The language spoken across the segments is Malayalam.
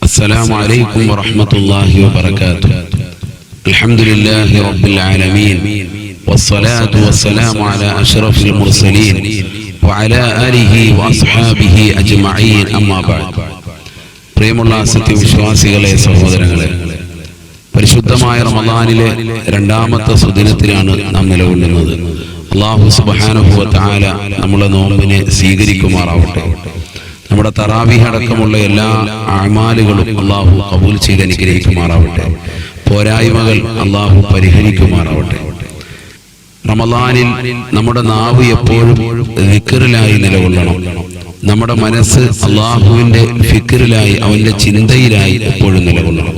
السلام عليكم ورحمة الله وبركاته. الحمد لله رب العالمين والصلاة والسلام على أشرف المرسلين وعلى آله وأصحابه أجمعين أما بعد. പ്രിയമുള്ള സത്യവിശ്വാസികളെ, സഹോദരങ്ങളെ, പരിശുദ്ധമായ റമദാനിലെ രണ്ടാമത്തെ സുദിനത്തിലാണ് നാം നിലകൊള്ളുന്നത്. അല്ലാഹു സുബ്ഹാനഹു വ തആല നമ്മുടെ നോമ്പിനെ സ്വീകരിക്കുമാറാവട്ടെ. നമ്മുടെ തറാവീഹ് അടക്കമുള്ള എല്ലാ അഅ്മാലുകളും അല്ലാഹു ഖബൂൽ ചെയ്ത് അനുഗ്രഹിക്കുമാറാവട്ടെ. പോരായ്മകൾ അല്ലാഹു പരിഹരിക്കുമാറാവട്ടെ. റമദാനിൽ നമ്മുടെ നാവ് എപ്പോഴും ദിക്റിലായി നിലകൊള്ളണം. നമ്മുടെ മനസ്സ് അല്ലാഹുവിന്റെ ഫിക്റിലായി, അവന്റെ ചിന്തയിലായി എപ്പോഴും നിലകൊള്ളണം.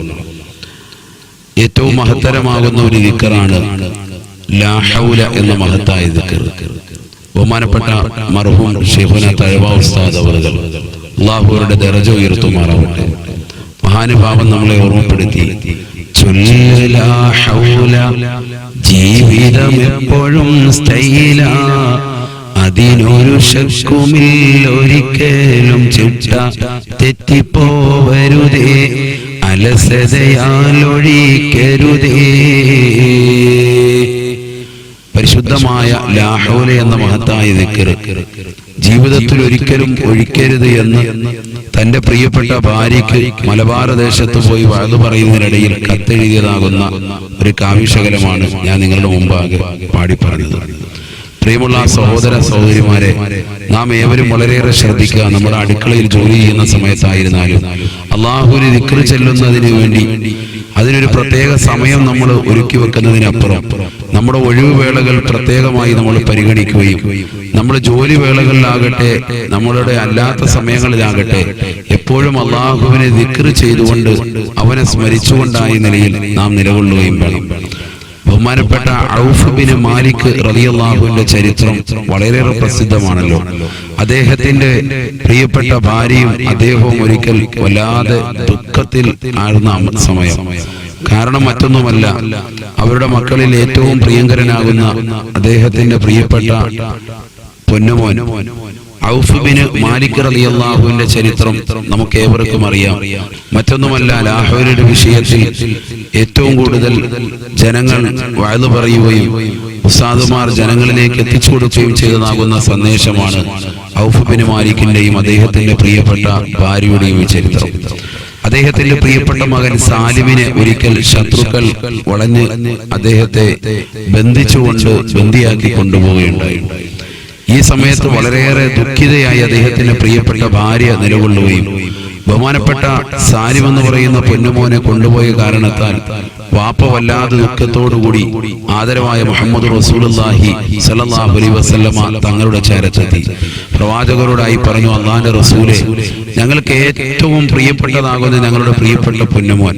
ഏറ്റവും മഹത്തരമാകുന്ന ഒരു ദിക്റാണ് ലാ ഹൗല എന്ന മഹത്തായ ദിക്ർ. ബഹുമാനപ്പെട്ട മർഹൂം ശൈഖുന തഴവ ഉസ്താദ് അവറുകൾ അല്ലാഹുവിന്റെ ദറജ ഉയർത്തുമാറാവട്ടെ. മഹാനുഭാവൻ നമ്മളെ ഓർമ്മപ്പെടുത്തി, ലാ ഹൗല ജീവിതം എപ്പോഴും സ്റ്റൈല, അതിനൊരു ശക്കുമില്ല, ഒരിക്കലും ചിട്ട തെറ്റിപ്പോവരുതേ, അലസതയാലൊഴിക്കരുതേ. പരിശുദ്ധമായ ലാ ഹൗല എന്ന മഹത്തായ ദിക്ർ ജീവിതത്തിൽ ഒരിക്കലും ഒഴിക്കരുത് എന്ന് തന്റെ പ്രിയപ്പെട്ട ഭാര്യയ്ക്ക് മലബാർ ദേശത്ത് പോയി വഅദ് പറയുന്നതിനിടയിൽ കത്തെഴുതിയതാകുന്ന ഒരു കാവ്യശകലമാണ് ഞാൻ നിങ്ങളുടെ മുമ്പാകെ പാടിപ്പറഞ്ഞത്. പ്രിയമുള്ള സഹോദര സഹോദരിമാരെ, നാം ഏവരും വളരെയേറെ ശ്രദ്ധിക്കുക. നമ്മുടെ അടുക്കളയിൽ ജോലി ചെയ്യുന്ന സമയത്തായിരുന്നാലും അല്ലാഹുവിനെ ദിക്ർ ചെല്ലുന്നതിന് വേണ്ടി അതിനൊരു പ്രത്യേക സമയം നമ്മൾ ഒരുക്കി വെക്കുന്നതിനപ്പുറം നമ്മുടെ ഒഴിവുവേളകൾ പ്രത്യേകമായി നമ്മൾ പരിഗണിക്കുകയും നമ്മുടെ ജോലി വേളകളിലാകട്ടെ നമ്മളുടെ അല്ലാത്ത സമയങ്ങളിലാകട്ടെ എപ്പോഴും അല്ലാഹുവിനെ ദിക്ർ ചെയ്തുകൊണ്ട് അവനെ സ്മരിച്ചുകൊണ്ടായ നിലയിൽ നാം നിലകൊള്ളുകയും വേണം. ബഹുമാനപ്പെട്ട ഔഫ് ബിൻ മാലിക് റളിയല്ലാഹുവിന്റെ ചരിത്രം വളരെയേറെ പ്രസിദ്ധമാണല്ലോ. അദ്ദേഹത്തിന്റെ പ്രിയപ്പെട്ട ഭാര്യയും അദ്ദേഹവും ഒരിക്കൽ വല്ലാതെ ദുഃഖത്തിൽ ആഴ്ന്ന സമയം. കാരണം മറ്റൊന്നുമല്ല, അവരുടെ മക്കളിൽ ഏറ്റവും പ്രിയങ്കരനാകുന്ന അദ്ദേഹത്തിന്റെ പ്രിയപ്പെട്ട പൊന്നുമോൻ ഔഫ് ബിൻ മാലിക് റളിയല്ലാഹുവിന്റെ ചരിത്രം നമുക്ക് ഏവർക്കും അറിയാം. മറ്റൊന്നുമല്ല, ലാ ഹൗലയുടെ വിഷയത്തിൽ ഏറ്റവും കൂടുതൽ ജനങ്ങൾ വഅദ് പറയുകയും ഉസ്താദുമാർ ജനങ്ങളിലേക്ക് എത്തിച്ചു കൊടുക്കുകയും ചെയ്തതാകുന്ന സന്ദേശമാണ് ഔഫ് ബിൻ മാലിക്കിന്റെയും അദ്ദേഹത്തിന്റെ പ്രിയപ്പെട്ട ഭാര്യയുടെയും ചരിത്രം. അദ്ദേഹത്തിന്റെ പ്രിയപ്പെട്ട മകൻ സാലിമിനെ ഒരിക്കൽ ശത്രുക്കൾ വളഞ്ഞ് അദ്ദേഹത്തെ ബന്ധിച്ചുകൊണ്ട് ബന്ദിയാക്കി കൊണ്ടുപോവുകയുണ്ടായി. ഈ സമയത്ത് വളരെയേറെ ദുഃഖിതയായി അദ്ദേഹത്തിന്റെ പ്രിയപ്പെട്ട ഭാര്യ നിലകൊള്ളുകയും ബഹുമാനപ്പെട്ട സാലിം എന്ന് പറയുന്ന പൊന്നുമോനെ കൊണ്ടുപോയ കാരണത്താൽ വാപ്പ വല്ലാതെ ദുഃഖത്തോടുകൂടി ആദരവായ മുഹമ്മദ് റസൂലുള്ളാഹി സ്വല്ലല്ലാഹു അലൈഹി വസല്ലമ തങ്ങളുടെ ചാരത്തെത്തി പ്രവാചകരോടായി പറഞ്ഞു, അല്ലാഹുവിന്റെ റസൂലേ, ഞങ്ങൾക്ക് ഏറ്റവും പ്രിയപ്പെട്ടതാകുന്ന ഞങ്ങളുടെ പ്രിയപ്പെട്ട പൊന്നുമോൻ,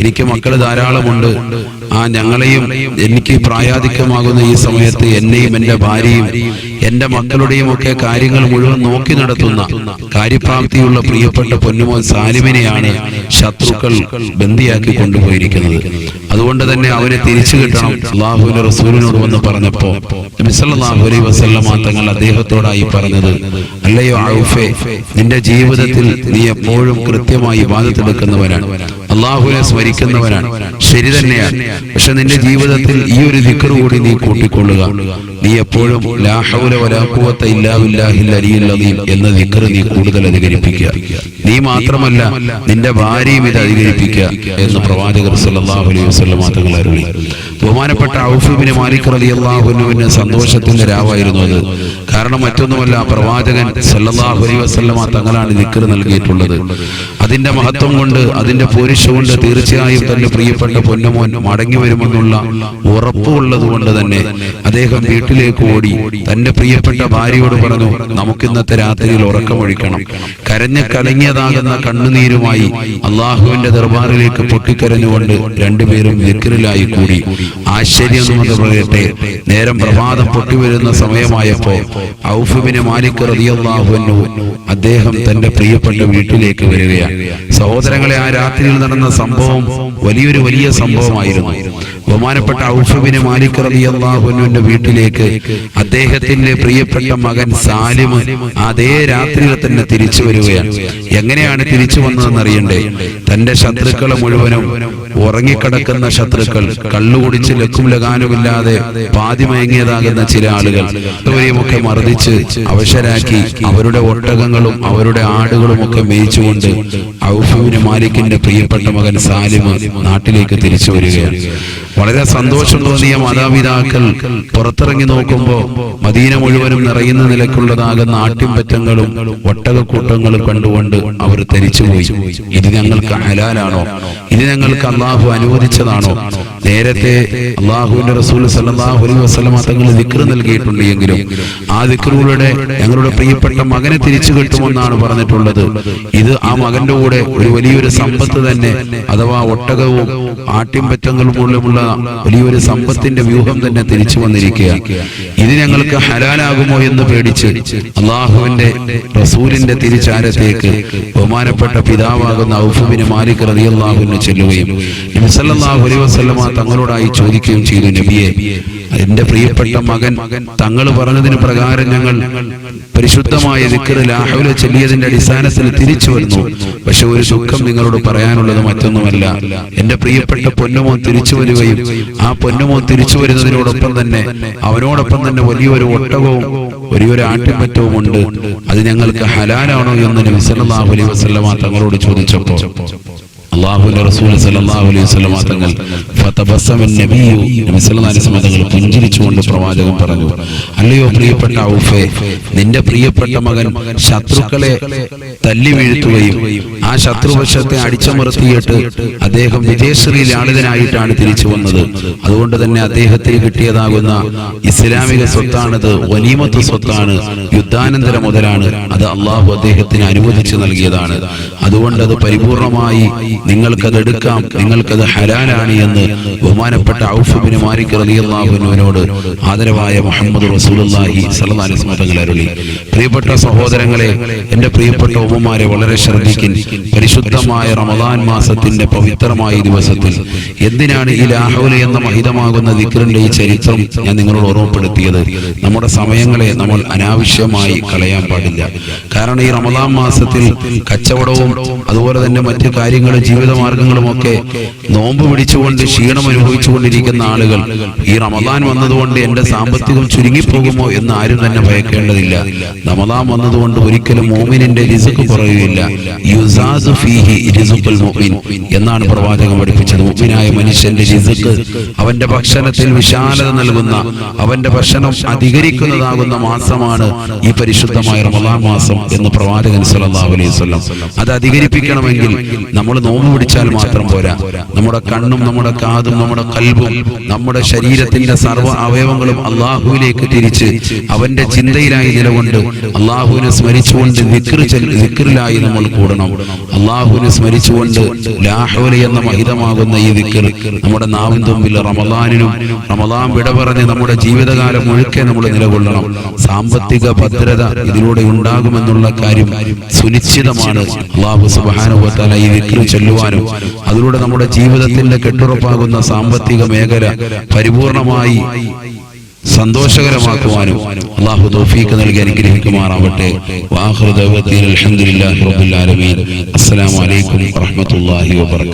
എനിക്ക് മക്കൾ ധാരാളമുണ്ട്. ഞങ്ങളെയും എനിക്ക് പ്രായാധിക്യമാകുന്ന ഈ സമയത്ത് എന്നെയും എന്റെ ഭാര്യയും എന്റെ മക്കളുടെയും ഒക്കെ കാര്യങ്ങൾ മുഴുവൻ നോക്കി നടത്തുന്ന കാര്യപ്രാപ്തിയുള്ള പ്രിയപ്പെട്ട പൊന്നുമോൻ സാലിമിനെയാണ് ശത്രുക്കൾ ബന്ദിയാക്കി കൊണ്ടുപോയിരിക്കുന്നത്. അതുകൊണ്ട് തന്നെ അവനെ തിരിച്ചു കിട്ടണം. അല്ലാഹുവിന്റെ റസൂലിനോട് വന്ന് പറഞ്ഞപ്പോ നബി സല്ലല്ലാഹു അലൈഹി വസല്ലമ തങ്ങൾ അദ്ദേഹത്തോടായി പറഞ്ഞത്, അല്ലയോ ഔഫേ, നിന്റെ ജീവിതത്തിൽ നീ എപ്പോഴും കൃത്യമായി ഇബാദത്ത് എടുക്കുന്നവനാണ്, അല്ലാഹുവിനെ സ്മരിക്കുന്നവനാണ്, ശരി തന്നെയാണ്. പക്ഷെ നിന്റെ ജീവിതത്തിൽ ഈ ഒരു ദിക്ർ കൂടി നീ കൂട്ടിക്കൊള്ളുക. നീ എപ്പോഴും ലാ ഹൗല വലാ ഖുവത ഇല്ലാ ബില്ലാഹിൽ അലിയിൽ അദീം എന്ന ദിക്ർ നീ കൂടുതൽ അധികരിപ്പിക്കുക. നീ മാത്രമല്ല, നിന്റെ ഭാര്യയും ഇത് അധികരിപ്പിക്കുക എന്ന് പ്രവാചകർ സല്ലല്ലാഹു അലൈഹി വസല്ലം തങ്ങൾ അരുളി. ബഹുമാനപ്പെട്ട ഔഫ് ബിൻ മാലിക് റളിയല്ലാഹു അൻഹുവിന് സന്തോഷത്തിന്റെ രാവായിരുന്നു അത്. കാരണം മറ്റൊന്നുമല്ല, പ്രവാചകൻ സല്ലല്ലാഹു അലൈഹി വസല്ലം തങ്ങളാണ് ദിക്ർ നൽകിയിട്ടുള്ളത്. അതിന്റെ മഹത്വം കൊണ്ട്, അതിന്റെ പോരിശ കൊണ്ട് തീർച്ചയായും തന്റെ പ്രിയപ്പെട്ട പൊന്നുമോൻ മടങ്ങി വരുമെന്നുള്ള ഉറപ്പുള്ളത് കൊണ്ട് തന്നെ അദ്ദേഹം വീട്ടിലേക്ക് ഓടി തന്റെ പ്രിയപ്പെട്ട ഭാര്യയോട് പറഞ്ഞു, നമുക്കിന്നത്തെ രാത്രിയിൽ ഉറക്കമൊഴിക്കണം. കരഞ്ഞ് കലങ്ങിയതാകുന്ന കണ്ണുനീരുമായി അള്ളാഹുവിന്റെ ദർബാറിലേക്ക് പൊട്ടിക്കരഞ്ഞുകൊണ്ട് രണ്ടുപേരും ദിക്റിലായി കൂടി. ആശ്ചര്യം എന്ന് പറയട്ടെ, നേരം പ്രഭാതം പൊട്ടിവരുന്ന സമയമായപ്പോ ഔഫ് ബിൻ മാലിക് റളിയല്ലാഹു അൻഹു അദ്ദേഹം തന്റെ പ്രിയപ്പെട്ട വീട്ടിലേക്ക് വരികയാണ്. സഹോദരങ്ങളെ, ആ രാത്രിയിൽ നടന്ന നടന്ന സംഭവം വലിയ സംഭവമായിരുന്നു. ബഹുമാനപ്പെട്ട ഔഫ് ബിൻ മാലിക് റളിയല്ലാഹു അൻഹുവിന്റെ വീട്ടിലേക്ക് അദ്ദേഹത്തിന്റെ പ്രിയപ്പെട്ട മകൻ സാലിം അതേ രാത്രിയിൽ തന്നെ തിരിച്ചു വരികയാണ്. എങ്ങനെയാണ് തിരിച്ചു വന്നതെന്ന് അറിയണ്ടേ? തന്റെ ശത്രുക്കളെ മുഴുവനും, ഉറങ്ങിക്കിടക്കുന്ന ശത്രുക്കൾ, കള്ളുകുടിച്ച് ലക്കും ലഗാനുമില്ലാതെ പാതിമയങ്ങിയതാകുന്ന ചില ആളുകൾ, അവരെയുമൊക്കെ മർദ്ദിച്ച് അവശരാക്കി അവരുടെ ഒട്ടകങ്ങളും അവരുടെ ആടുകളും ഒക്കെ മേയിച്ചുകൊണ്ട് ഔഫ് ബിൻ മാലിക്കിന്റെ പ്രിയപ്പെട്ട മകൻ സാലിം നാട്ടിലേക്ക് തിരിച്ചു വരികയാണ്. വളരെ സന്തോഷം തോന്നിയ മാതാപിതാക്കൾ പുറത്തിറങ്ങി നോക്കുമ്പോൾ മദീന മുഴുവനും നിറയുന്ന നിലക്കുള്ളതാകുന്ന ആട്ടിൻപറ്റങ്ങളും ഒട്ടകക്കൂട്ടങ്ങളും കണ്ടുകൊണ്ട് അവർ ധരിച്ചുപോയി. ഇത് ഞങ്ങൾക്ക് ഹലാലാണോ? ഇത് ഞങ്ങൾക്ക് അള്ളാഹു അനുവദിച്ചതാണോ? നേരത്തെ അള്ളാഹുവിന്റെ റസൂൽ സല്ലല്ലാഹു അലൈഹി വസല്ലം തങ്ങൾ ദിക്ർ നൽകിയിട്ടുണ്ട് എങ്കിലും ആ ദിക്റുകളുടെ ഞങ്ങളുടെ പ്രിയപ്പെട്ട മകനെ തിരിച്ചു കിട്ടുമെന്നാണ് പറഞ്ഞിട്ടുള്ളത്. ഇത് ആ മകന്റെ കൂടെ ഒരു വലിയൊരു സമ്പത്ത് തന്നെ, അഥവാ ഒട്ടകവും ആട്ടിൻപറ്റങ്ങളും മൂലമുള്ള വലിയൊരു സമ്പത്തിന്റെ വ്യൂഹം തന്നെ തിരിച്ചു വന്നിരിക്കുക. ഇത് ഞങ്ങൾക്ക് ഹലാലാകുമോ എന്ന് പേടിച്ച് അള്ളാഹുവിന്റെ റസൂലിന്റെ തിരിച്ചാരത്തേക്ക് ബഹുമാനപ്പെട്ട പിതാവാകുന്ന ഔഫ് ബിൻ മാലിക് റളിയല്ലാഹു അൻഹു ചെല്ലുകയും നബി സല്ലല്ലാഹു അലൈഹി വസല്ലം തങ്ങളോടായി ചോദിക്കുകയും ചെയ്തു, നബിയെ, എന്റെ പ്രിയപ്പെട്ട മകൻ തങ്ങൾ പറഞ്ഞതിന് പ്രകാരം ഞങ്ങൾ പരിശുദ്ധമായ ദിക്ർ ലാ ഹൗല ചൊല്ലിയതിന്റെ അടിസ്ഥാനത്തിൽ തിരിച്ചു വരുന്നു. പക്ഷെ ഒരു ദുഃഖം നിങ്ങളോട് പറയാനുള്ളത് മറ്റൊന്നുമല്ല. എന്റെ പ്രിയപ്പെട്ട പൊന്നുമോൻ തിരിച്ചു വരികയും ആ പൊന്നുമോൻ തിരിച്ചു വരുന്നതിനോടൊപ്പം തന്നെ അവനോടൊപ്പം തന്നെ വലിയൊരു ഒട്ടകവും വലിയൊരു ആട്ടിൻപറ്റവും ഉണ്ട്. അത് ഞങ്ങൾക്ക് ഹലാലാണോ എന്ന് നബി സല്ലല്ലാഹു അലൈഹി വസല്ലം തങ്ങളോട് ചോദിച്ചപ്പോൾ അല്ലാഹുവിന്റെ റസൂൽ സല്ലല്ലാഹു അലൈഹി വസല്ലം തങ്ങൾ ഫതബസ്സമ നബിയു നബി സല്ലല്ലാഹു അലൈഹി വസല്ലം തങ്ങൾ പുഞ്ചിരിച്ചുകൊണ്ട് പ്രവാചകൻ പറഞ്ഞു, അല്ലയോ പ്രിയപ്പെട്ട ഔഫേ, നിന്റെ പ്രിയപ്പെട്ട മകൻ ശത്രുക്കളെ തല്ലി വീഴ്ത്തുകയും ആ ശത്രുപക്ഷത്തെ അടിച്ചമർത്തിയിട്ട് അദ്ദേഹം വിജയശ്രീ ലാളിതനായിട്ടാണ് തിരിച്ചു വന്നത്. അതുകൊണ്ട് തന്നെ അദ്ദേഹത്തിന് കിട്ടിയതാകുന്ന ഇസ്ലാമിക സ്വത്താണത്, ഗനീമത്ത് സ്വത്താണ്, യുദ്ധാനന്തര മുതലാണ്. അത് അള്ളാഹു അദ്ദേഹത്തിന് അനുവദിച്ചു നൽകിയതാണ്. അതുകൊണ്ട് അത് പരിപൂർണമായി നിങ്ങൾക്കത് എടുക്കാം, നിങ്ങൾക്കത് ഹലാലാണ് എന്ന് ബഹുമാനപ്പെട്ട ഔഫ് ബിൻ മാലിക് റളിയല്ലാഹു അൻഹുവിനോട് ആദരവായ മുഹമ്മദ് റസൂലുള്ളാഹി സ്വല്ലല്ലാഹു അലൈഹി വസല്ലം തങ്ങൾ അരുളി. പ്രിയപ്പെട്ട സഹോദരങ്ങളെ, എന്റെ പ്രിയപ്പെട്ട ഉമ്മമാരെ വളരെ ശ്രദ്ധിക്കിൻ. പരിശുദ്ധമായ റമദാൻ മാസത്തിന്റെ പവിത്രമായ ദിവസത്തിൽ എന്തിനാണ് ഈ ലാ ഹൗല എന്ന മഹിതമാകുന്ന ദിക്റിന്റെ ഈ ചരിത്രം ഞാൻ നിങ്ങളോട് ഓർമ്മപ്പെടുത്തിയത്? നമ്മുടെ സമയങ്ങളെ നമ്മൾ അനാവശ്യമായി കളയാൻ പാടില്ല. കാരണം ഈ റമദാൻ മാസത്തിൽ കച്ചവടവും അതുപോലെ തന്നെ മറ്റു കാര്യങ്ങളും ജീവിതമാർഗങ്ങളും ഒക്കെ നോമ്പ് പിടിച്ചുകൊണ്ട് ക്ഷീണം അനുഭവിച്ചുകൊണ്ടിരിക്കുന്ന ആളുകൾ ഈ റമദാൻ വന്നതുകൊണ്ട് എന്റെ സാമ്പത്തികം ചുരുങ്ങിപ്പോകുമോ എന്ന് ആരും തന്നെ ഭയക്കേണ്ടതില്ല. റമദാൻ വന്നതുകൊണ്ട് ഒരിക്കലും മോമിനിന്റെ റിസ്ക് കുറയുകയില്ല. യുസാദു ഫീഹി റിസ്ഖുൽ മുഅ്മിൻ എന്നാണ് പ്രവാചകൻ പഠിപ്പിച്ചത്. മുഅ്മിനായ മനുഷ്യന്റെ റിസ്ക് അവന്റെ ഭക്ഷണത്തിൽ വിശാലത നൽകുന്ന, അവന്റെ ഭക്ഷണം അധികരിക്കുന്നതാകുന്ന മാസമാണ് ഈ പരിശുദ്ധമായ റമദാൻ മാസം എന്ന് പ്രവാചകൻ സല്ലല്ലാഹു അലൈഹി വസല്ലം. അത് അധികരിപ്പിക്കണമെങ്കിൽ നമ്മൾ നോമ്പ് പിടിച്ചാൽ മാത്രം പോരാ. നമ്മുടെ കണ്ണും നമ്മുടെ കാതും നമ്മുടെ കൽബും നമ്മുടെ ശരീരത്തിന്റെ സർവ്വ അവയവങ്ങളും അള്ളാഹുവിലേക്ക് തിരിച്ച് അവന്റെ ചിന്തയിലായി നിലകൊണ്ട് അള്ളാഹുവിനെ സ്മരിച്ചുകൊണ്ട് ദിക്റിലായി നമ്മൾ കൂടണം. അള്ളാഹുവിനെ സ്മരിച്ചുകൊണ്ട് ലാ ഹൗല എന്ന മഹിതമാകുന്ന ഈ ദിക്ർ നമ്മുടെ നാവിൻ തുമ്പിൽ റമദാനിനും റമദാൻ വിട പറഞ്ഞ് നമ്മുടെ ജീവിതകാലം മുഴുക്കെ നമ്മൾ നിലകൊള്ളണം. സാമ്പത്തിക ഭദ്രത ഇതിലൂടെ ഉണ്ടാകുമെന്നുള്ള കാര്യം സുനിശ്ചിതമാണ്. അല്ലാഹു സുബ്ഹാനഹു വ തആല ഈ ദിക്ർ ചൊല്ലുവാനും അതിലൂടെ നമ്മുടെ ജീവിതത്തിന്റെ കെട്ടുറപ്പാകുന്ന സാമ്പത്തിക മേഖല പരിപൂർണമായി സന്തോഷകരമാക്കുവാനും അല്ലാഹു തൗഫീഖ് നൽകി അനുഗ്രഹിക്കുമാറാവട്ടെ. വആഖിറു ദഅ്വാനാ അൽഹംദുലില്ലാഹി റബ്ബിൽ ആലമീൻ. അസ്സലാമു അലൈക്കും വറഹ്മത്തുള്ളാഹി വബറകാതുഹു.